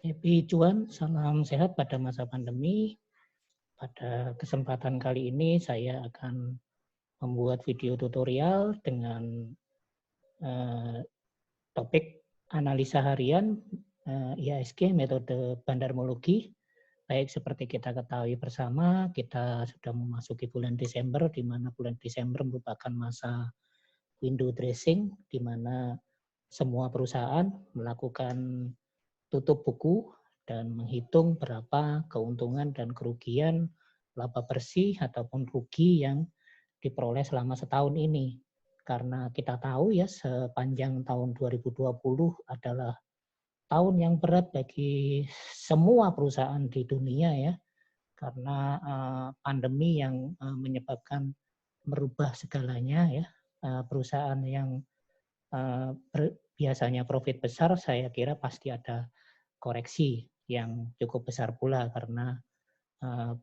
Happy cuan, salam sehat pada masa pandemi. Pada kesempatan kali ini saya akan membuat video tutorial dengan eh, topik analisa harian IHSG metode bandarmologi. Baik seperti kita ketahui bersama, kita sudah memasuki bulan Desember, di mana bulan Desember merupakan masa window dressing, di mana semua perusahaan melakukan tutup buku dan menghitung berapa keuntungan dan kerugian laba bersih ataupun rugi yang diperoleh selama setahun ini. Karena kita tahu ya sepanjang tahun 2020 adalah tahun yang berat bagi semua perusahaan di dunia ya, karena pandemi yang menyebabkan merubah segalanya ya. Perusahaan yang biasanya profit besar, saya kira pasti ada koreksi yang cukup besar pula karena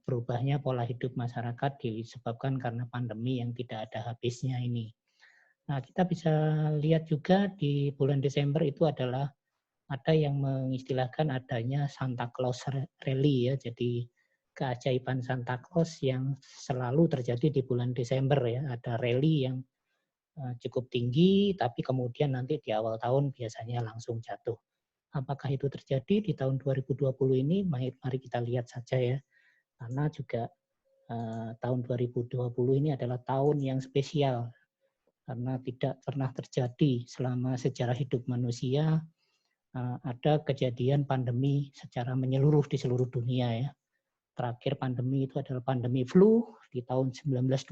berubahnya pola hidup masyarakat disebabkan karena pandemi yang tidak ada habisnya ini. Nah, kita bisa lihat juga di bulan Desember itu adalah ada yang mengistilahkan adanya Santa Claus Rally ya. Jadi keajaiban Santa Claus yang selalu terjadi di bulan Desember ya. Ada rally yang cukup tinggi tapi kemudian nanti di awal tahun biasanya langsung jatuh. Apakah itu terjadi di tahun 2020 ini? Mari kita lihat saja ya. Karena juga tahun 2020 ini adalah tahun yang spesial karena tidak pernah terjadi selama sejarah hidup manusia ada kejadian pandemi secara menyeluruh di seluruh dunia ya. Terakhir pandemi itu adalah pandemi flu di tahun 1920,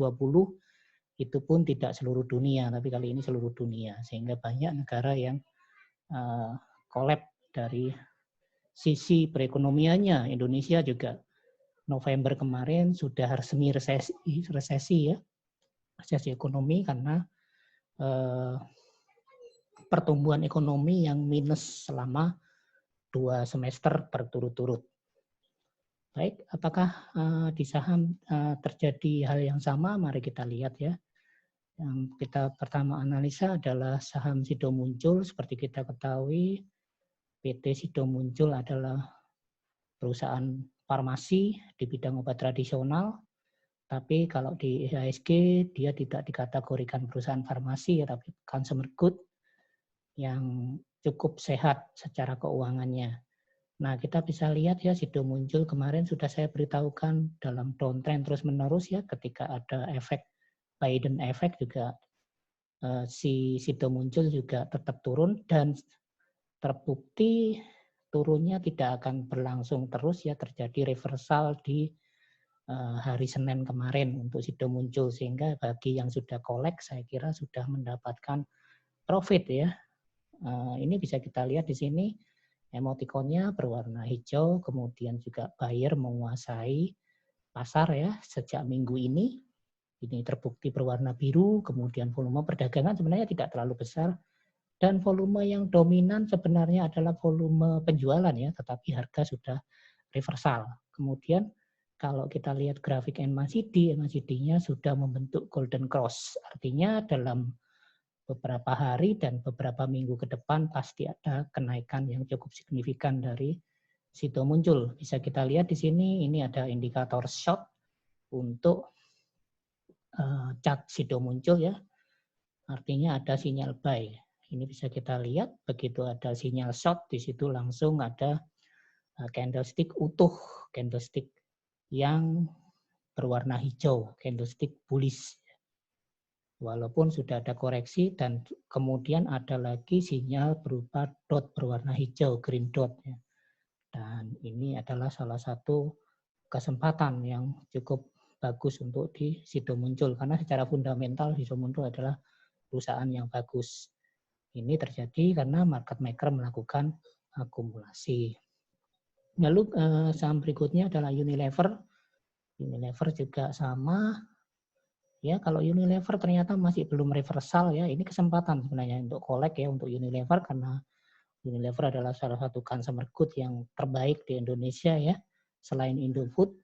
itu pun tidak seluruh dunia, tapi kali ini seluruh dunia. Sehingga banyak negara yang kolab dari sisi perekonomiannya. Indonesia juga November kemarin sudah resmi resesi ya, resesi ekonomi karena pertumbuhan ekonomi yang minus selama 2 semester berturut-turut. Baik, apakah di saham terjadi hal yang sama? Mari kita lihat ya. Yang kita pertama analisa adalah saham Sido Muncul. Seperti kita ketahui, PT Sido Muncul adalah perusahaan farmasi di bidang obat tradisional. Tapi kalau di IHSG dia tidak dikategorikan perusahaan farmasi, tapi consumer good yang cukup sehat secara keuangannya. Nah, kita bisa lihat ya Sido Muncul kemarin sudah saya beritahukan dalam downtrend terus-menerus ya, ketika ada efek Biden efek juga si Sido Muncul juga tetap turun dan terbukti turunnya tidak akan berlangsung terus ya, terjadi reversal di hari Senin kemarin untuk Sido Muncul, sehingga bagi yang sudah collect saya kira sudah mendapatkan profit ya. Ini bisa kita lihat di sini emotikonnya berwarna hijau, kemudian juga buyer menguasai pasar ya sejak minggu ini. Ini terbukti berwarna biru, kemudian volume perdagangan sebenarnya tidak terlalu besar, dan volume yang dominan sebenarnya adalah volume penjualan ya, tetapi harga sudah reversal. Kemudian kalau kita lihat grafik MACD-nya sudah membentuk golden cross, artinya dalam beberapa hari dan beberapa minggu ke depan pasti ada kenaikan yang cukup signifikan dari Sido Muncul. Bisa kita lihat di sini, ini ada indikator short untuk chart Sido Muncul ya. Artinya ada sinyal buy. Ini bisa kita lihat, begitu ada sinyal short, di situ langsung ada candlestick utuh, candlestick yang berwarna hijau, candlestick bullish. Walaupun sudah ada koreksi dan kemudian ada lagi sinyal berupa dot berwarna hijau, green dot. Ya. Dan ini adalah salah satu kesempatan yang cukup bagus untuk di Sido Muncul. Karena secara fundamental Sido Muncul adalah perusahaan yang bagus. Ini terjadi karena market maker melakukan akumulasi. Lalu saham berikutnya adalah Unilever. Unilever juga sama. Ya, kalau Unilever ternyata masih belum reversal ya, ini kesempatan sebenarnya untuk collect ya untuk Unilever karena Unilever adalah salah satu consumer good yang terbaik di Indonesia ya, selain Indofood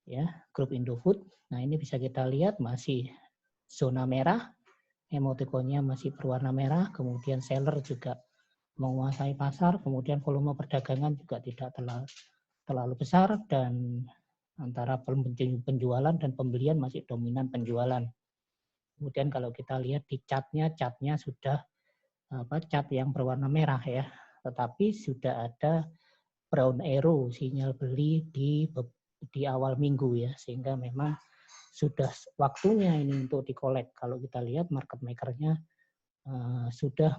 ya, grup Indofood. Nah, ini bisa kita lihat masih zona merah, emotikonnya masih berwarna merah, kemudian seller juga menguasai pasar, kemudian volume perdagangan juga tidak terlalu besar, dan antara penjualan dan pembelian masih dominan penjualan. Kemudian kalau kita lihat di catnya sudah cat yang berwarna merah ya, tetapi sudah ada brown arrow sinyal beli di awal minggu ya, sehingga memang sudah waktunya ini untuk dikolek. Kalau kita lihat market maker-nya sudah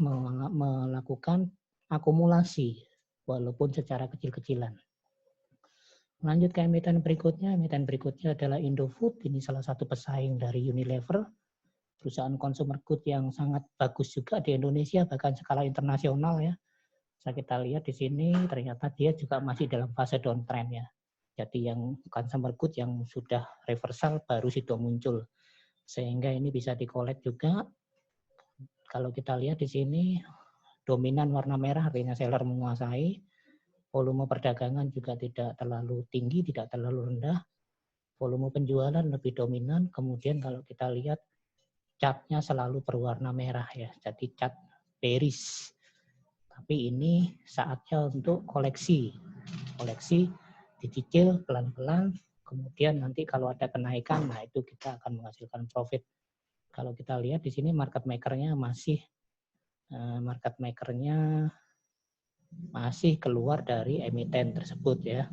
melakukan akumulasi walaupun secara kecil-kecilan. Lanjut ke emiten berikutnya adalah Indofood. Ini salah satu pesaing dari Unilever, perusahaan consumer good yang sangat bagus juga di Indonesia, bahkan skala internasional ya. Bisa kita lihat di sini ternyata dia juga masih dalam fase downtrend ya. Jadi yang consumer good yang sudah reversal baru sudah muncul, sehingga ini bisa dikolek juga. Kalau kita lihat di sini dominan warna merah, artinya seller menguasai. Volume perdagangan juga tidak terlalu tinggi, tidak terlalu rendah. Volume penjualan lebih dominan. Kemudian kalau kita lihat catnya selalu berwarna merah ya, jadi cat bearish. Tapi ini saatnya untuk koleksi dicicil pelan-pelan. Kemudian nanti kalau ada kenaikan, nah itu kita akan menghasilkan profit. Kalau kita lihat di sini market maker-nya masih keluar dari emiten tersebut ya.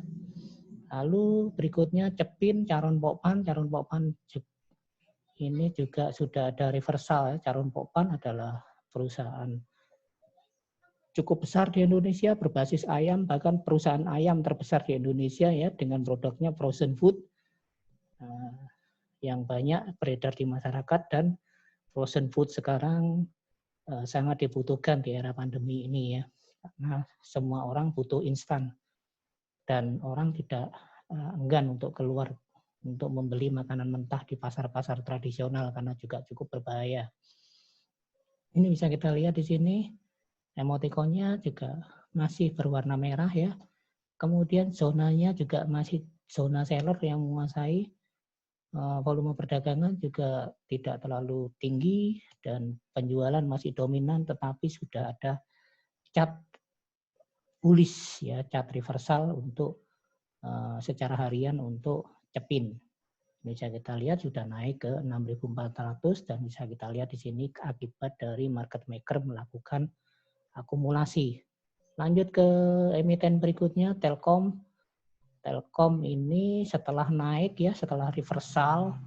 Lalu berikutnya Cepin, Charoen Pokphand ini juga sudah ada reversal ya. Charoen Pokphand adalah perusahaan cukup besar di Indonesia, berbasis ayam, bahkan perusahaan ayam terbesar di Indonesia ya, dengan produknya frozen food yang banyak beredar di masyarakat, dan frozen food sekarang sangat dibutuhkan di era pandemi ini ya, karena semua orang butuh instan dan orang tidak enggan untuk keluar untuk membeli makanan mentah di pasar-pasar tradisional karena juga cukup berbahaya. Ini bisa kita lihat di sini, emotikonnya juga masih berwarna merah ya. Kemudian zonanya juga masih zona seller yang menguasai. Volume perdagangan juga tidak terlalu tinggi dan penjualan masih dominan, tetapi sudah ada cat bullish ya, cat reversal untuk secara harian untuk Cepin. Bisa kita lihat sudah naik ke 6.400 dan bisa kita lihat di sini akibat dari market maker melakukan akumulasi. Lanjut ke emiten berikutnya, Telkom. Telkom ini setelah naik ya, setelah reversal,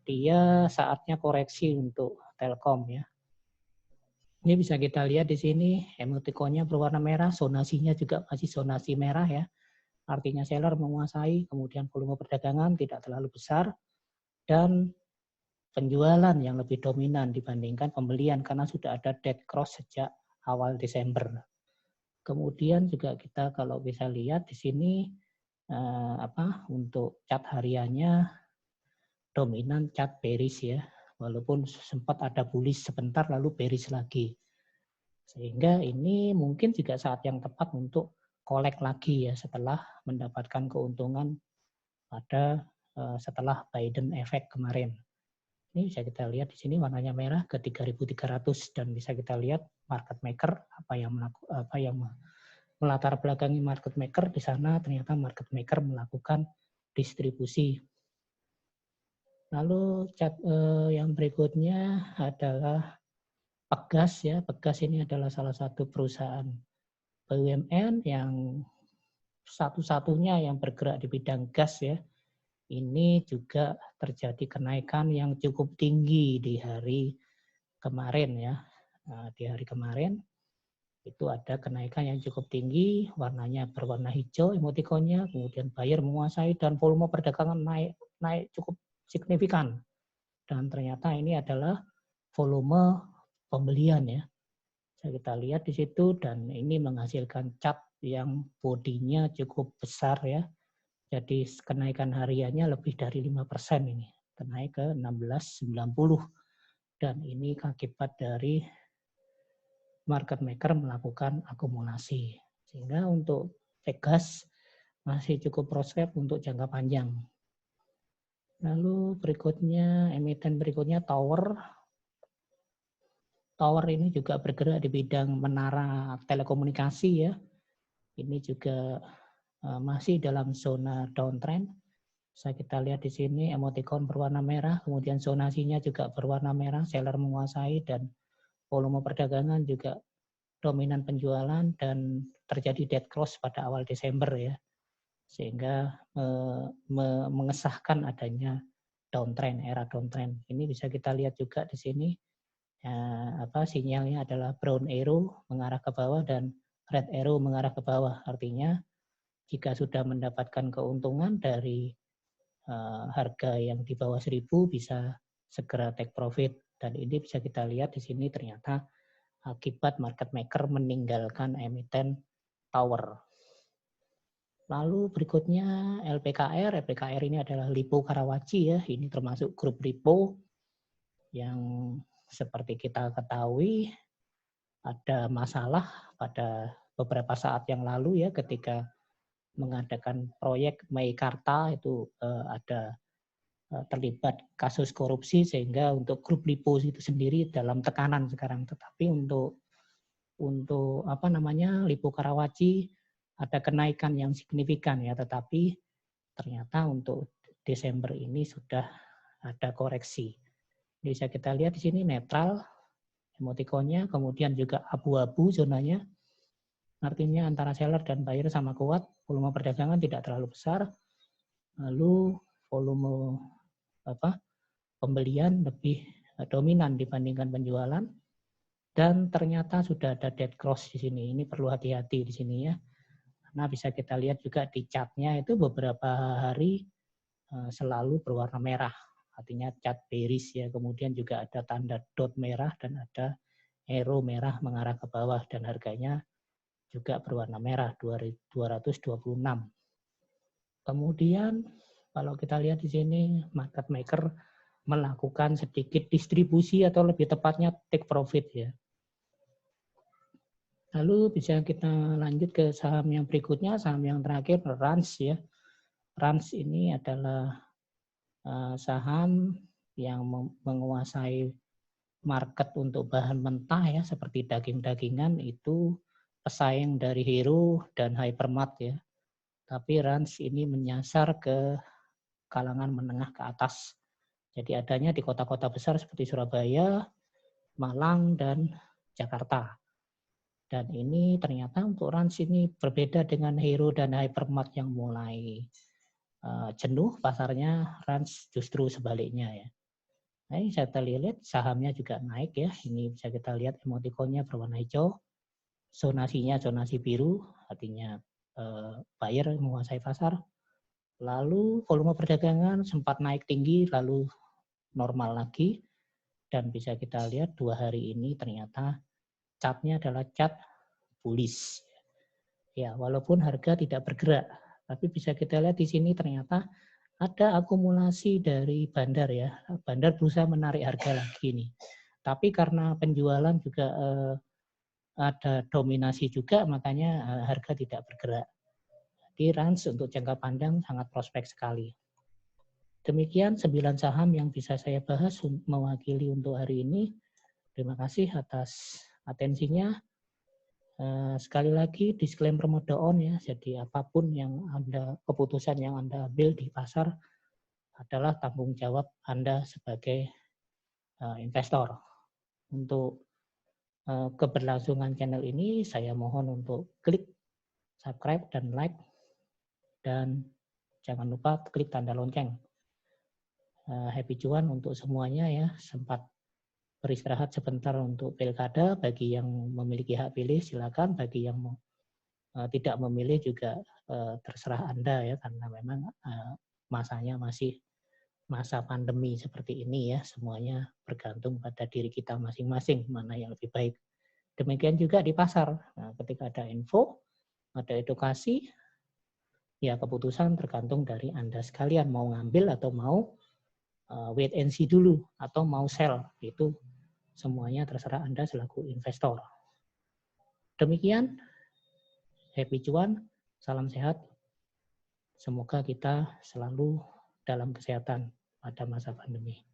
dia saatnya koreksi untuk Telkom ya. Ini bisa kita lihat di sini, emotikonnya berwarna merah, zonasinya juga masih zonasi merah ya. Artinya seller menguasai, kemudian volume perdagangan tidak terlalu besar, dan penjualan yang lebih dominan dibandingkan pembelian karena sudah ada dead cross sejak awal Desember. Kemudian juga kita kalau bisa lihat di sini untuk cat hariannya dominan cat bearish ya, walaupun sempat ada bullish sebentar lalu bearish lagi. Sehingga ini mungkin juga saat yang tepat untuk kolek lagi ya setelah mendapatkan keuntungan pada setelah Biden effect kemarin. Ini bisa kita lihat di sini warnanya merah ke 3.300 dan bisa kita lihat market maker apa yang melatar belakangi market maker di sana, ternyata market maker melakukan distribusi. Lalu yang berikutnya adalah Pegas ya. Pegas ini adalah salah satu perusahaan BUMN yang satu-satunya yang bergerak di bidang gas ya. Ini juga terjadi kenaikan yang cukup tinggi di hari kemarin ya. Di hari kemarin itu ada kenaikan yang cukup tinggi, warnanya berwarna hijau emotikonnya, kemudian buyer menguasai dan volume perdagangan naik cukup signifikan. Dan ternyata ini adalah volume pembelian ya. Bisa kita lihat di situ dan ini menghasilkan cat yang bodinya cukup besar ya. Jadi kenaikan hariannya lebih dari 5% ini. Naik ke 1690. Dan ini akibat dari market maker melakukan akumulasi. Sehingga untuk Pegas masih cukup prospek untuk jangka panjang. Lalu berikutnya, emiten berikutnya Tower. Tower ini juga bergerak di bidang menara telekomunikasi ya. Ini juga masih dalam zona downtrend. Bisa kita lihat di sini emoticon berwarna merah, kemudian zonasinya juga berwarna merah, seller menguasai dan volume perdagangan juga dominan penjualan dan terjadi dead cross pada awal Desember ya. Sehingga mengesahkan adanya downtrend, era downtrend. Ini bisa kita lihat juga di sini sinyalnya adalah brown arrow mengarah ke bawah dan red arrow mengarah ke bawah. Artinya jika sudah mendapatkan keuntungan dari harga yang di bawah 1000 bisa segera take profit. Dan ini bisa kita lihat di sini ternyata akibat market maker meninggalkan emiten tower. Lalu berikutnya LPKR. LPKR ini adalah Lipo Karawaci ya. Ini termasuk grup Lipo yang seperti kita ketahui ada masalah pada beberapa saat yang lalu ya ketika mengadakan proyek Meikarta itu ada terlibat kasus korupsi sehingga untuk grup Lipo itu sendiri dalam tekanan sekarang. Tetapi untuk Lipo Karawaci ada kenaikan yang signifikan ya, tetapi ternyata untuk Desember ini sudah ada koreksi. Bisa kita lihat di sini netral emotikonnya, kemudian juga abu-abu zonanya. Artinya antara seller dan buyer sama kuat, volume perdagangan tidak terlalu besar. Lalu volume pembelian lebih dominan dibandingkan penjualan. Dan ternyata sudah ada dead cross di sini. Ini perlu hati-hati di sini ya. Karena bisa kita lihat juga di chartnya itu beberapa hari selalu berwarna merah. Artinya chart bearish ya. Kemudian juga ada tanda dot merah dan ada arrow merah mengarah ke bawah. Dan harganya juga berwarna merah 226. Kemudian kalau kita lihat di sini market maker melakukan sedikit distribusi atau lebih tepatnya take profit ya. Lalu bisa kita lanjut ke saham yang berikutnya, saham yang terakhir Rans ya. Rans ini adalah saham yang menguasai market untuk bahan mentah ya seperti daging-dagingan itu pesaing dari Hero dan Hypermart ya. Tapi Rans ini menyasar ke kalangan menengah ke atas. Jadi adanya di kota-kota besar seperti Surabaya, Malang, dan Jakarta. Dan ini ternyata untuk Rans ini berbeda dengan Hero dan Hypermart yang mulai jenuh pasarnya, Rans justru sebaliknya ya. Nah, ini saya lihat sahamnya juga naik ya. Ini bisa kita lihat emotikonnya berwarna hijau, zonasinya zonasi biru, artinya buyer menguasai pasar. Lalu volume perdagangan sempat naik tinggi, lalu normal lagi. Dan bisa kita lihat 2 hari ini ternyata chartnya adalah chart bullish. Ya, walaupun harga tidak bergerak, tapi bisa kita lihat di sini ternyata ada akumulasi dari bandar ya. Bandar berusaha menarik harga lagi nih. Tapi karena penjualan juga ada dominasi juga, makanya harga tidak bergerak. Jadi Rans untuk jangka panjang sangat prospek sekali. Demikian 9 saham yang bisa saya bahas mewakili untuk hari ini. Terima kasih atas atensinya. Sekali lagi disclaimer mode on ya, jadi apapun yang keputusan yang Anda ambil di pasar adalah tanggung jawab Anda sebagai investor. Untuk keberlangsungan channel ini saya mohon untuk klik subscribe dan like, dan jangan lupa klik tanda lonceng. Happy cuan untuk semuanya ya, sempat beristirahat sebentar untuk pilkada. Bagi yang memiliki hak pilih silakan, bagi yang tidak memilih juga terserah Anda ya, karena memang masanya masih masa pandemi seperti ini ya, semuanya bergantung pada diri kita masing-masing mana yang lebih baik. Demikian juga di pasar. Nah, ketika ada info, ada edukasi, ya keputusan tergantung dari Anda sekalian mau ngambil atau mau wait and see dulu atau mau sell. Itu semuanya terserah Anda selaku investor. Demikian, happy cuan, salam sehat. Semoga kita selalu dalam kesehatan pada masa pandemi.